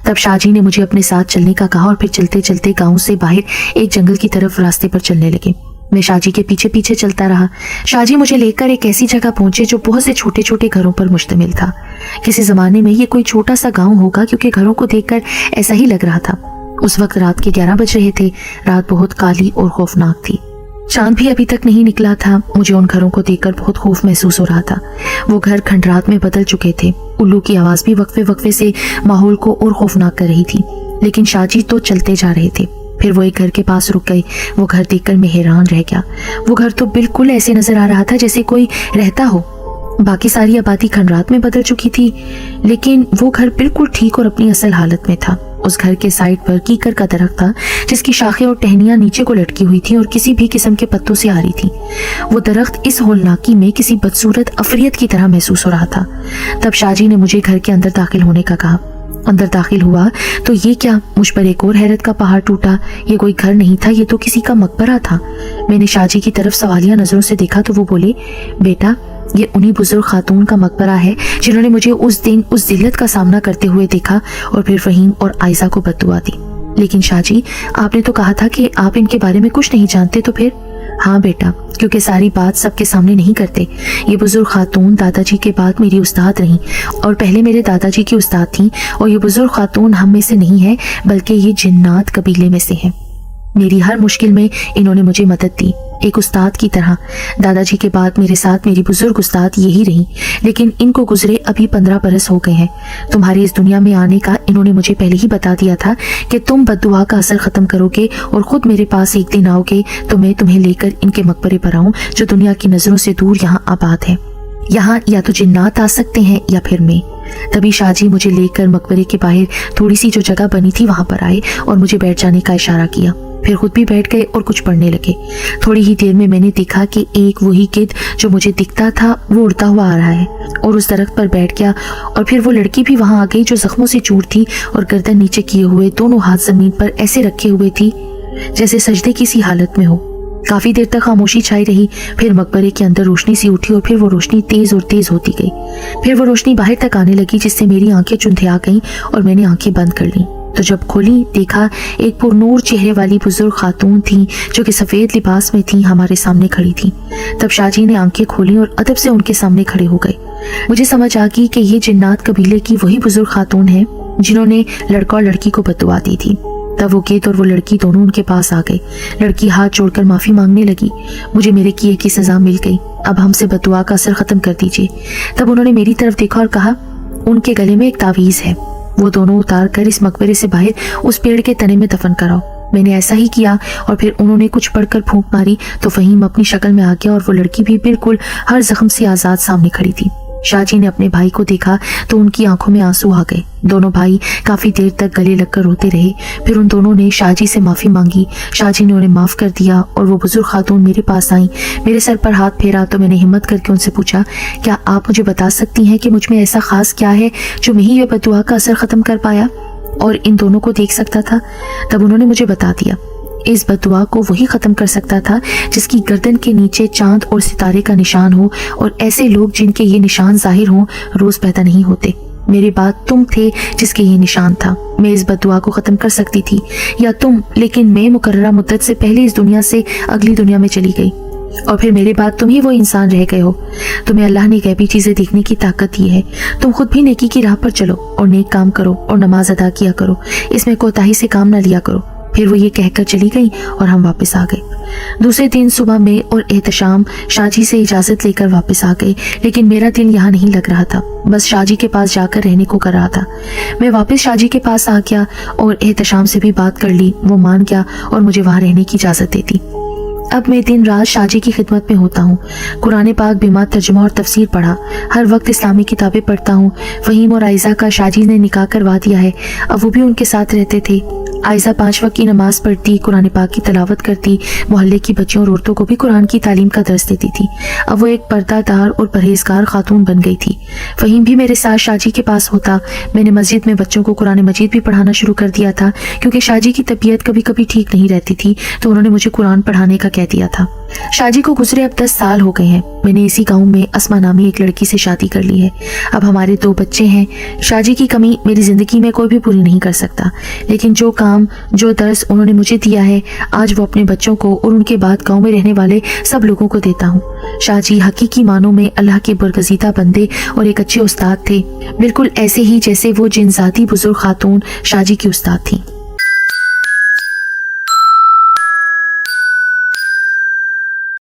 तब शाहजी ने मुझे अपने साथ चलने का कहा और फिर चलते चलते गांव से बाहर एक जंगल की तरफ रास्ते पर चलने लगे। मैं शाहजी के पीछे पीछे चलता रहा। शाहजी मुझे लेकर एक ऐसी जगह पहुंचे जो बहुत से छोटे छोटे घरों पर मुश्तमिल था। किसी जमाने में ये कोई छोटा सा गाँव होगा क्योंकि घरों को देखकर ऐसा ही लग रहा था। उस वक्त रात के 11 बज रहे थे। रात बहुत काली और खौफनाक थी। चांद भी अभी तक नहीं निकला था। मुझे उन घरों को देखकर बहुत खौफ महसूस हो रहा था। वो घर खंडरात में बदल चुके थे। उल्लू की आवाज भी वक्फे वक्फे से माहौल को और खौफनाक कर रही थी। लेकिन शाहजी तो चलते जा रहे थे। फिर वो एक घर के पास रुक गए। वो घर देखकर मैं हैरान रह गया। वो घर तो बिल्कुल ऐसे नजर आ रहा था जैसे कोई रहता हो। बाकी सारी आबादी खंडरात में बदल चुकी थी, लेकिन वो घर बिल्कुल ठीक और अपनी असल हालत में था। उस घर के साइड पर कीकर का दरख्त था जिसकी शाखें और टहनियां नीचे को लटकी हुई थी और किसी भी किस्म के पत्तों से आ रही थी। वो दरख्त इस होलनाकी में किसी बदसूरत अफरियत की तरह महसूस हो रहा था। तब शाहजी ने मुझे घर के अंदर दाखिल होने का कहा। अंदर दाखिल हुआ तो ये क्या, मुझ पर एक और हैरत का पहाड़ टूटा। ये कोई घर नहीं था, ये तो किसी का मकबरा था। मैंने शाहजी की तरफ सवालिया नजरों से देखा तो वो बोले, बेटा ये उन्हीं बुजुर्ग खातून का मकबरा है जिन्होंने मुझे उस दिन उस जिल्लत का सामना करते हुए देखा और फिर फहीम और आयशा को बद्दुआ दी। लेकिन शाहजी, आपने तो कहा था कि आप इनके बारे में कुछ नहीं जानते। तो फिर? हाँ बेटा, क्योंकि सारी बात सबके सामने नहीं करते। ये बुजुर्ग खातून दादाजी के बाद मेरी उस्ताद रहीं और पहले मेरे दादाजी की उस्ताद थीं, और ये बुजुर्ग खातून हम में से नहीं है बल्कि ये जिन्नात कबीले में से हैं। मेरी हर मुश्किल में इन्होंने मुझे मदद दी, एक उस्ताद की तरह। दादाजी के बाद मेरे साथ मेरी बुजुर्ग उस्ताद यही रही, लेकिन इनको गुजरे अभी 15 बरस हो गए हैं। तुम्हारी इस दुनिया में आने का इन्होंने मुझे पहले ही बता दिया था कि तुम बद्दुआ का असर खत्म करोगे और खुद मेरे पास एक दिन आओगे तो मैं तुम्हें लेकर इनके मकबरे पर आऊं जो दुनिया की नजरों से दूर यहाँ आबाद है। यहाँ या तो जिन्नात आ सकते हैं या फिर मैं। तभी शाहजी मुझे लेकर मकबरे के बाहर थोड़ी सी जो जगह बनी थी वहां पर आए और मुझे बैठ जाने का इशारा किया। फिर खुद भी बैठ गए और कुछ पढ़ने लगे। थोड़ी ही देर में मैंने देखा कि एक वही गिद्ध जो मुझे दिखता था वो उड़ता हुआ आ रहा है और उस दरख्त पर बैठ गया। और फिर वो लड़की भी वहां आ गई जो जख्मों से चूर थी और गर्दन नीचे किए हुए दोनों हाथ जमीन पर ऐसे रखे हुए थी जैसे सजदे की सी हालत में हो। काफी देर तक खामोशी छाई रही। फिर मकबरे के अंदर रोशनी सी उठी और फिर वो रोशनी तेज और तेज होती गई। फिर वो रोशनी बाहर तक आने लगी जिससे मेरी आंखें चुंधिया गईं और मैंने आंखें बंद कर ली। तो जब खोली देखा एक पुरनूर चेहरे वाली बुजुर्ग खातून थी जो कि सफेद लिबास में थी, हमारे सामने खड़ी थी। तब शाहजी ने आंखें खोली और अदब से उनके सामने खड़े हो गए। मुझे समझ आ गई कि ये जिन्नात कबीले की वही बुजुर्ग खातून है जिन्होंने लड़का और लड़की को बद्दुआ दी थी। तब वो गिद्ध और वो लड़की दोनों उनके पास आ गए। लड़की हाथ जोड़कर माफी मांगने लगी। मुझे मेरे किए की सजा मिल गई, अब हमसे बद्दुआ का असर खत्म कर दीजिए। तब उन्होंने मेरी तरफ देखा और कहा, उनके गले में एक तावीज है, वो दोनों उतार कर इस मकबरे से बाहर उस पेड़ के तने में दफन कराओ। मैंने ऐसा ही किया और फिर उन्होंने कुछ पढ़कर फूंक मारी तो फहीम अपनी शक्ल में आ गया और वो लड़की भी बिल्कुल हर जख्म से आजाद सामने खड़ी थी। शाहजी ने अपने भाई को देखा तो उनकी आंखों में आंसू आ गए। दोनों भाई काफी देर तक गले लगकर रोते रहे। फिर उन दोनों ने शाहजी से माफी मांगी। शाहजी ने उन्हें माफ कर दिया और वो बुजुर्ग खातून मेरे पास आई। मेरे सर पर हाथ फेरा तो मैंने हिम्मत करके उनसे पूछा, क्या आप मुझे बता सकती हैं कि मुझ में ऐसा खास क्या है जो मैं ही ये बद्दुआ का असर खत्म कर पाया और इन दोनों को देख सकता था? तब उन्होंने मुझे बता दिया, इस बद्दुआ को वही खत्म कर सकता था जिसकी गर्दन के नीचे चांद और सितारे का निशान हो, और ऐसे लोग जिनके ये निशान जाहिर हों रोज पैदा नहीं होते। मेरे बाद तुम थे जिसके ये निशान था। मैं इस बद्दुआ को खत्म कर सकती थी या तुम, लेकिन मैं मुकर्ररा मुद्दत से पहले इस दुनिया से अगली दुनिया में चली गई और फिर मेरे बाद तुम ही वो इंसान रह गए हो। तुम्हें अल्लाह ने गैबी चीजें देखने की ताकत दी है। तुम खुद भी नेकी की राह पर चलो और नेक काम करो और नमाज अदा किया करो, इसमें कोताही से काम न लिया करो। फिर वो ये कहकर चली गई और हम वापस आ गए। दूसरे दिन सुबह में और एहतशाम शाहजी से इजाजत लेकर वापस आ गए, लेकिन मेरा दिल यहाँ नहीं लग रहा था, बस शाहजी के पास जाकर रहने को कर रहा था। मैं वापस शाहजी के पास आ गया और एहतशाम से भी बात कर ली। वो मान गया और मुझे वहाँ रहने की इजाजत दे दी। अब मैं दिन रात शाहजी की खिदमत में होता हूँ। कुरान पाक बिमा तर्जुमा और तफसीर पढ़ा, हर वक्त इस्लामी किताबें पढ़ता हूँ। फहीम और आयशा का शाहजी ने निकाह करवा दिया है, अब वो भी उनके साथ रहते थे। आयशा 5 वक्त की नमाज पढ़ती, कुरान पाक की तिलावत करती, मोहल्ले की बच्चियों और औरतों को भी कुरान की तालीम का दर्स देती थी। अब वो एक पर्दादार और परहेजगार खातून बन गई थी। फहीम भी मेरे साथ शाहजी के पास होता। मैंने मस्जिद में बच्चों को कुरान मजीद भी पढ़ाना शुरू कर दिया था, क्योंकि शाहजी की तबीयत कभी कभी ठीक नहीं रहती थी तो उन्होंने मुझे कुरान पढ़ाने का कह दिया था। शाहजी को गुजरे अब 10 साल हो गए हैं। मैंने इसी गाँव में अस्मा नामी एक लड़की से शादी कर ली है। अब हमारे 2 बच्चे हैं। शाहजी की कमी मेरी जिंदगी में कोई भी पूरी नहीं कर सकता, लेकिन जो काम जो दर्स उन्होंने मुझे दिया है आज वो अपने बच्चों को और उनके बाद गांव में रहने वाले सब लोगों को देता हूँ। शाहजी हकीकी मानों में अल्लाह के बरगजीदा बंदे और एक अच्छे उस्ताद थे, बिल्कुल ऐसे ही जैसे वो जिनजाती बुजुर्ग खातून शाहजी की उस्ताद थी।